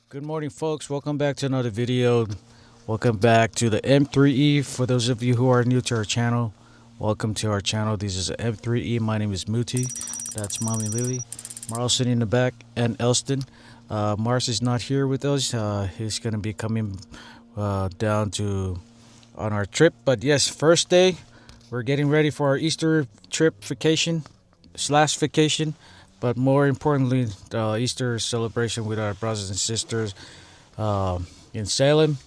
Good morning, folks. Welcome back to another video. Welcome back to the M3E. For those of you who are new to our channel, welcome to our channel. This is M3E. My name is Muti. That's Mommy Lily. Marlson in the back, and Elston. Mars is not here with us. He's going to be coming down to on our trip. But yes, first day, we're getting ready for our Easter trip vacation slash vacation. But more importantly, the Easter celebration with our brothers and sisters in Salem,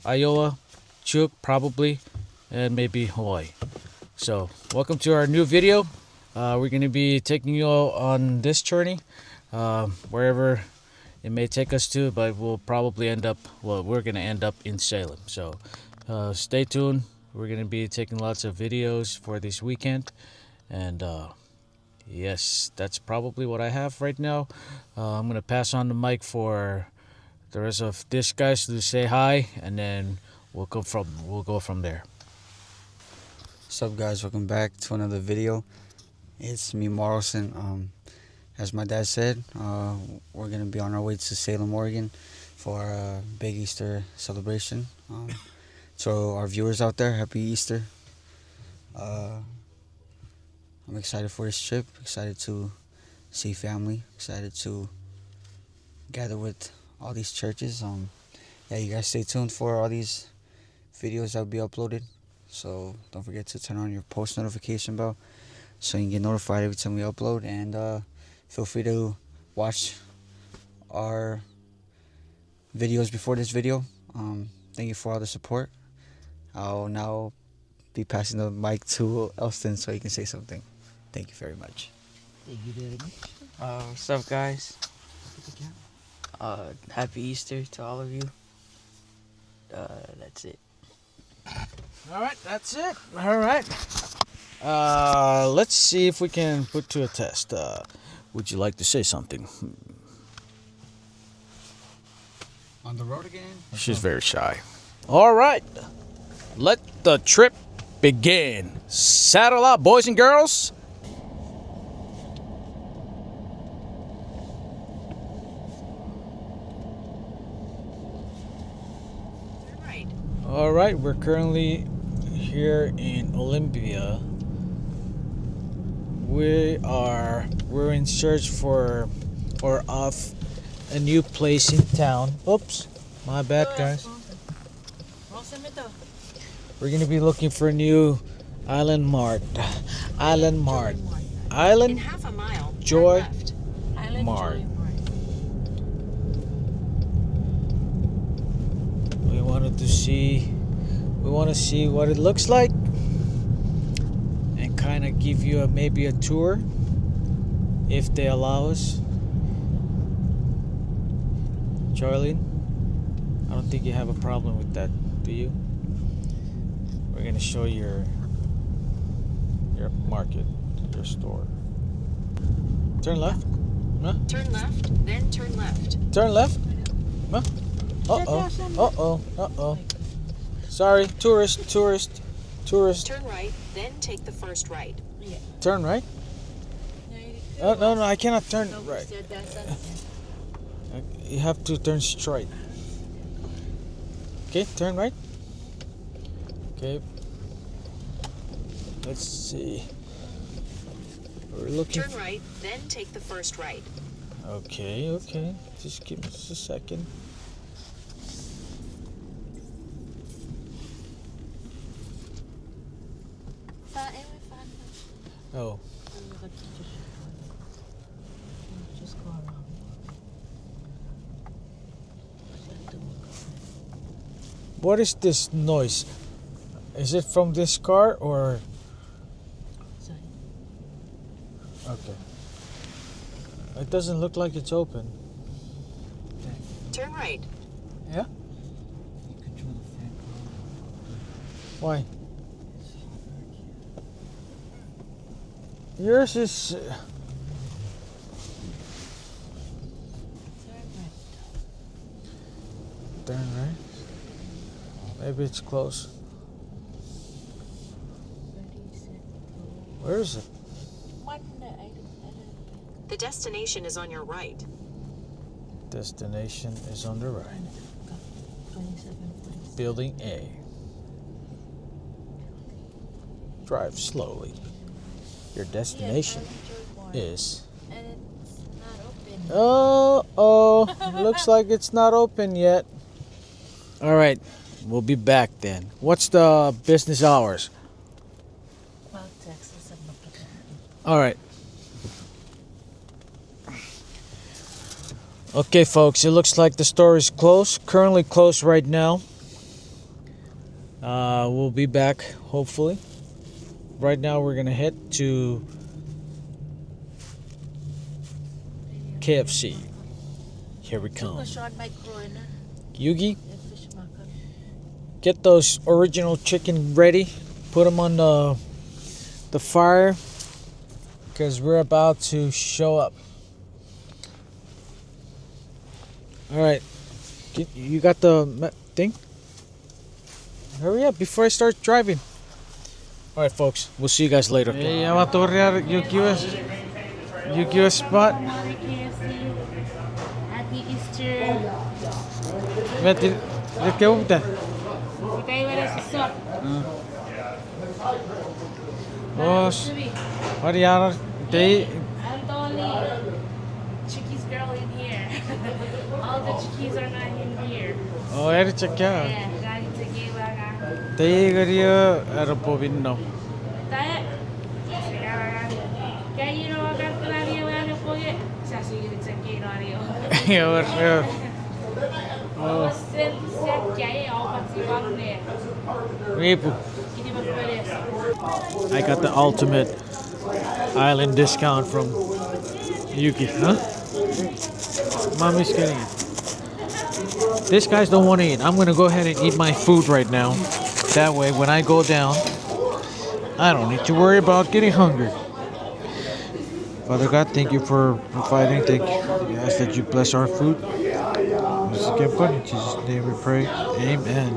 Iowa, Chuk probably, and maybe Hawaii. So, welcome to our new video. We're going to be taking you all on this journey, wherever it may take us to, but we'll probably end up, well, we're going to end up in Salem. So, stay tuned. We're going to be taking lots of videos for this weekend, and yes, that's probably what I have right now. I'm going to pass on the mic for the rest of this guys to say hi, and then we'll go from there. What's up, guys? Welcome back to another video. It's me, Marlson. As my dad said, we're gonna be on our way to Salem, Oregon, for a big Easter celebration. So our viewers out there, happy Easter. I'm excited for this trip. Excited to see family. Excited to gather with all these churches. Yeah, you guys stay tuned for all these videos that will be uploaded. So don't forget to turn on your post notification bell so you can get notified every time we upload. And feel free to watch our videos before this video. Thank you for all the support. I'll now be passing the mic to Elston so he can say something. Thank you very much. Thank you very much. What's up, guys? Happy Easter to all of you. That's it. All right, that's it. All right. Let's see if we can put to a test. Would you like to say something? On the road again? She's very shy. All right. Let the trip begin. Saddle up, boys and girls. All right, we're currently here in Olympia. We're in search for or of a new place in town. Oops, my bad, guys. We're gonna be looking for a new Island Mart. Island Mart. Island In half a mile, Joy turn left. Island Mart. Joy Mart. We want to see what it looks like and kind of give you maybe a tour if they allow us. Charlene, I don't think you have a problem with that, do you? We're gonna show your market, your store. Turn left. Huh? Turn left, then turn left. Turn left. Huh? Uh-oh. Sorry, tourist. Turn right, then take the first right. Turn right? No, I cannot turn right. You have to turn straight. Okay, turn right. Okay. Let's see. We're looking. Turn right, then take the first right. Okay. Just give us a second. Oh. What is this noise? Is it from this car or? Okay. It doesn't look like it's open. Turn right. Yeah? Why? Yours is. Turn right. Maybe it's close. Where is it? The destination is on your right. Destination is on the right. 27. Building A. Drive slowly. Your destination is. And it's not open. Oh, looks like it's not open yet. All right, we'll be back then. What's the business hours? Well, Texas, I'm not putting it. All right. Okay, folks, it looks like the store is closed. Currently closed right now. We'll be back, hopefully. Right now, we're gonna head to KFC. Here we come. Yugi, get those original chicken ready. Put them on the fire, because we're about to show up. All right, you got the thing? Hurry up before I start driving. All right, folks, we'll see you guys later. Hey, I'm about to you give us spot. Happy Easter. Let's go with that. Boss, what do you have? I'm the only Chickies girl in here. All the Chickies are not in here. Oh, Eric, check out. Yeah, galing sa Gilaga. They got aeropovino. Tayo. Kaya you know agad ko lang yung ano po yun. Sasigilid sa Gilaga. Yeah. Oh, set kaya ako pagsibang niya. Ripu. Hindi magpalis. I got the ultimate island discount from Yuki, huh? Mommy's getting it. These guys don't want to eat. I'm gonna go ahead and eat my food right now. That way, when I go down, I don't need to worry about getting hungry. Father God, thank you for providing. Thank you. We ask that you bless our food. This is good. In Jesus' name we pray. Amen.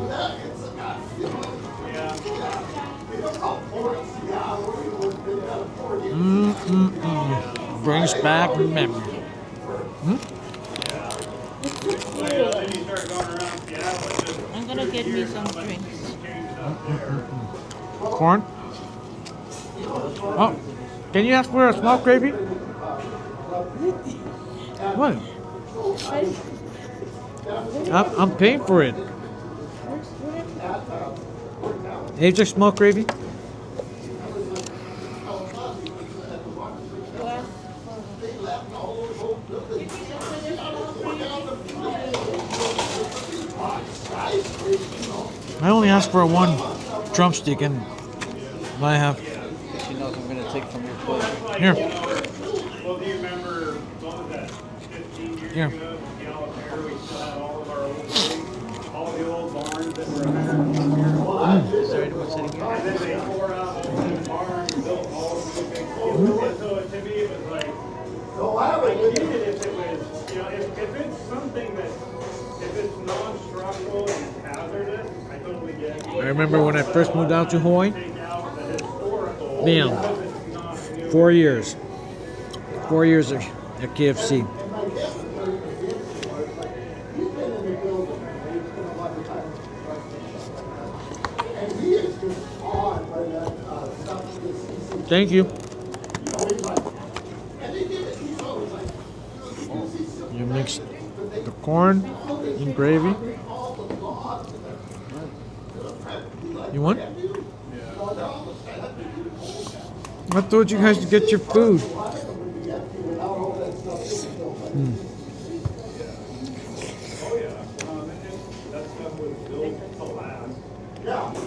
Brings back memory. I'm gonna get me some drinks. Corn? Oh, can you ask for a small gravy? What? I'm paying for it. Hey, just small gravy? I only asked for one drumstick and I have. She knows I'm gonna take from your plate. Here. Well, do you remember, what was that, 15 years Here. ago, in Alabama, we still had all of our old things, all the old barns that were there. Is there anyone sitting here? And then they tore out all the barns, built all of the big things. So to me, it was like, I get it if it was, if it's something that, if it's non-structural and it's hazardous, I totally get it. I remember when I first moved out to Hawaii. Take out the historical, Damn. because it's not new. 4 years. 4 years at KFC. Thank you. You mix the corn and gravy. You want? I told you guys to get your food.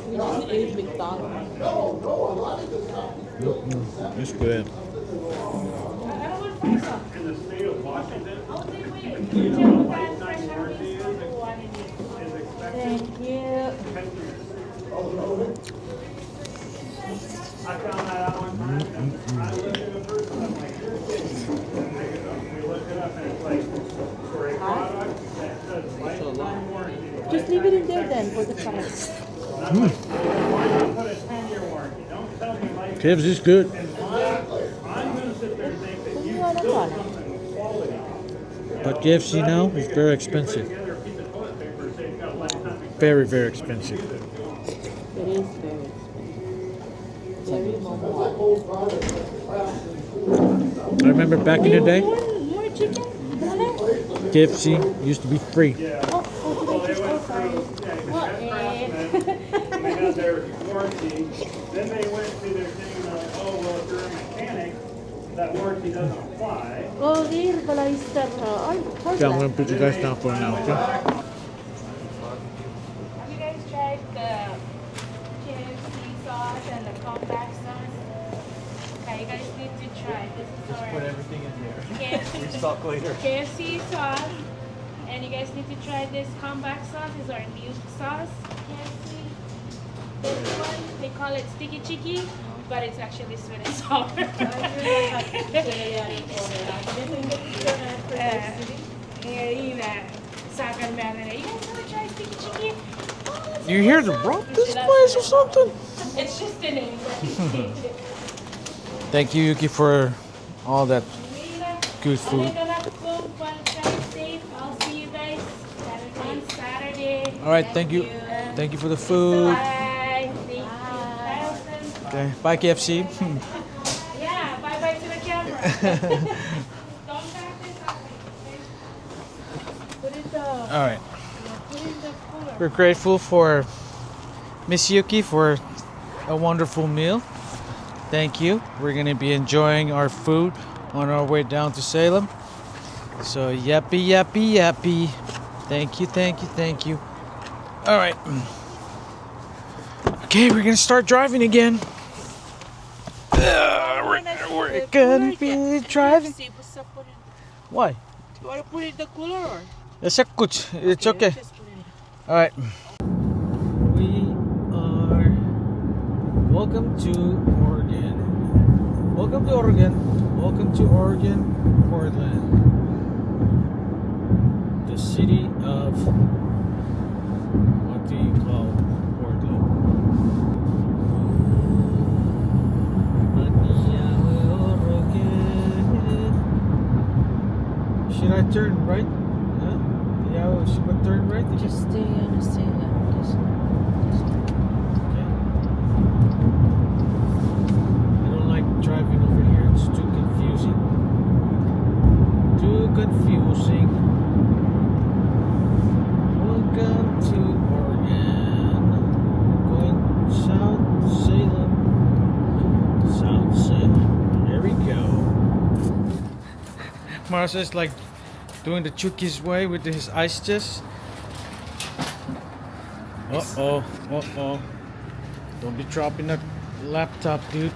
We just ate McDonald's. It's good. In the state of Washington, is expected. Thank you. I found that out one time. I looked at the person, I'm like, you're kidding. We looked it up and it's like, for a product that says lifetime warranty. Just leave it in there then for the price. Why not put a 10-year warranty? Don't tell me like. Kibs is good. I'm gonna sit there and think that you Kung ano ba? But KFC now is very expensive. Very, very expensive. It is very expensive. Very more. I remember back in the day, More chicken? KFC used to be free. Oh, did I just sorry. What? And they had their warranty. Then they went to their thing and they're like, oh, well, if you're a mechanic, that warranty doesn't apply. Oh, here pala yung star. Ay, how's Okay, I'm that? gonna put you guys down for now. Okay? Have you guys tried the KFC sauce and the compact sauce? Okay, you guys need to try. This is our everything in there. KFC, Talk later. KFC sauce. And you guys need to try this compact sauce. This is our new sauce. KFC. This one, they call it sticky chicky, but it's actually sweet and sour. You guys wanna try sticky chicky? Oh, You here to rob this place or something? it's just a name. Thank you, Yuki, for all that good food. I'll see you guys on Saturday. All right, thank you. Thank you for the food. Bye. Thank you. Bye. Okay, bye KFC. Yeah, bye bye to the camera. Don't practice. Put it down. All right, Put it in the cooler. we're grateful for Miss Yuki for a wonderful meal. Thank you. We're gonna be enjoying our food on our way down to Salem. So yappy, yappy, yappy. Thank you, thank you, thank you. All right. Okay, we're gonna start driving again. We're gonna be driving. Why? You want to put it in the cooler or? It's okay. All right. We are. Welcome to Oregon. Welcome to Oregon. Welcome to Oregon, Portland. The city of. What do you call Portland? Should I turn right? Huh? Yeah, should I turn right? Just stay on the Salem. Okay. I don't like driving over here. It's too confusing. Too confusing. Welcome to Oregon. We're going South Salem. South Salem. There we go. Marcia's like doing the Chucky's way with his ice chest. Uh-oh. Uh-oh. Don't be dropping that laptop, dude.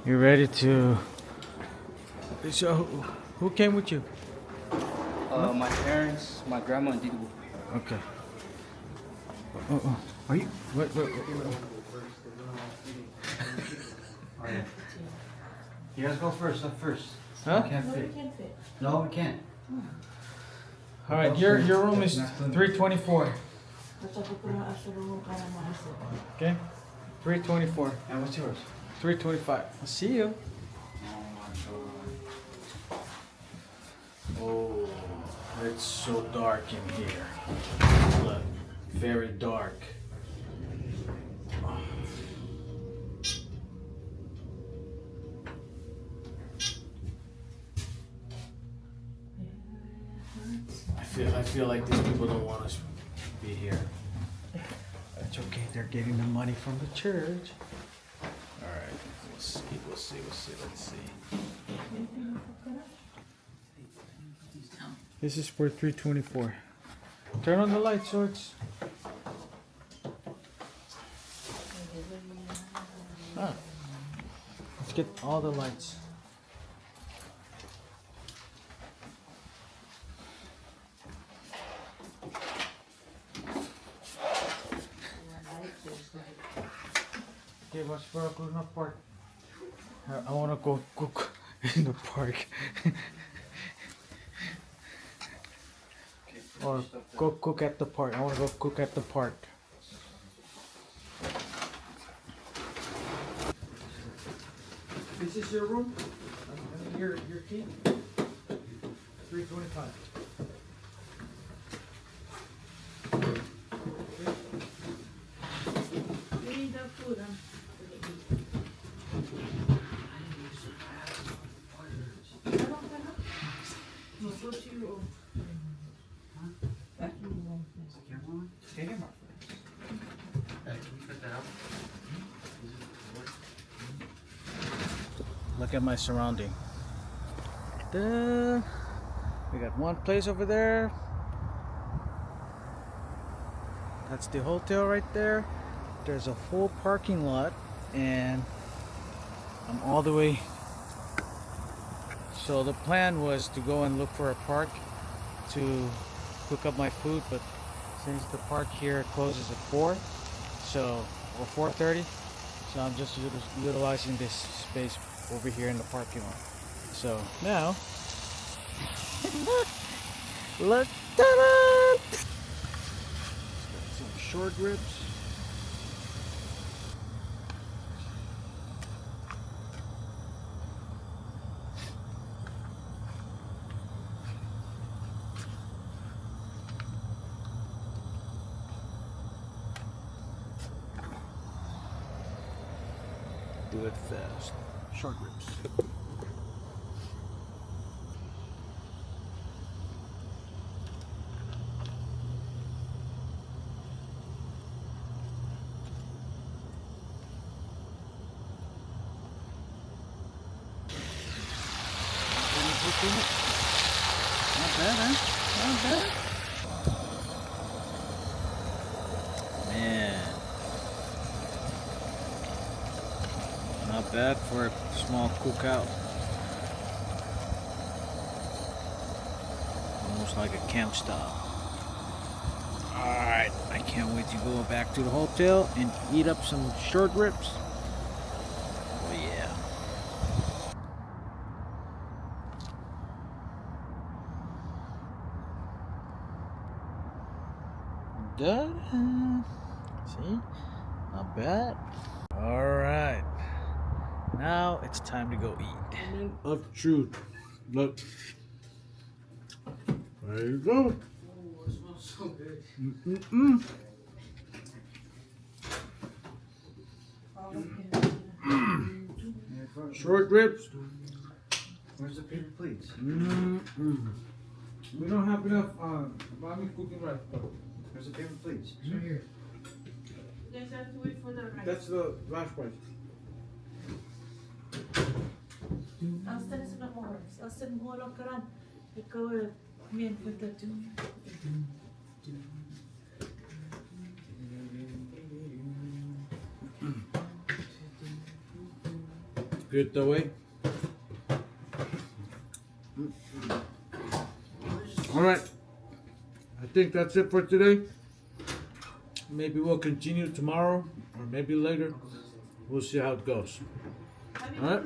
You ready to... So, who came with you? My parents, my grandma, and Didu. Okay. Are you... Wait. You guys go first, up first. Huh? Can't fit. No, we can't. Alright, your room is 324. Okay? 324. And what's yours? 325. I'll see you. Oh, it's so dark in here. Look, very dark. I feel like these people don't want us to be here. That's okay. They're getting the money from the church. All right. We'll see. Let's see. This is for 324. Turn on the light so it's... Ah. Let's get all the lights. Okay, what's for in the park? I want to go cook in the park. Or go cook at the park. I want to go cook at the park. This is your room? Your key? 325. We need the food, huh? No, go to your own. Look at my surrounding. We got one place over there. That's the hotel right there. There's a full parking lot, and I'm all the way. So the plan was to go and look for a park to cook up my food, but since the park here closes at 4, so or 4:30, so I'm just utilizing this space over here in the parking lot. So now, look at it! Some short ribs. Do it fast. Short ribs. Not bad, huh? Not bad. Man. Not bad for a small cookout. Almost like a camp style. Alright, I can't wait to go back to the hotel and eat up some short ribs. Oh yeah. Good. See? Not bad. Alright. Now it's time to go eat. Moment of truth. Look. There you go. Oh, it smells so good. Short ribs. Where's the paper plates? We don't have enough mommy cooking rice. Where's the paper plates? You guys have to wait for the rice. That's the last price. Austin is not more. Austin mo lang karan. Ikaw men with the two. Good the way. All right. I think that's it for today. Maybe we'll continue tomorrow or maybe later. We'll see how it goes. All right.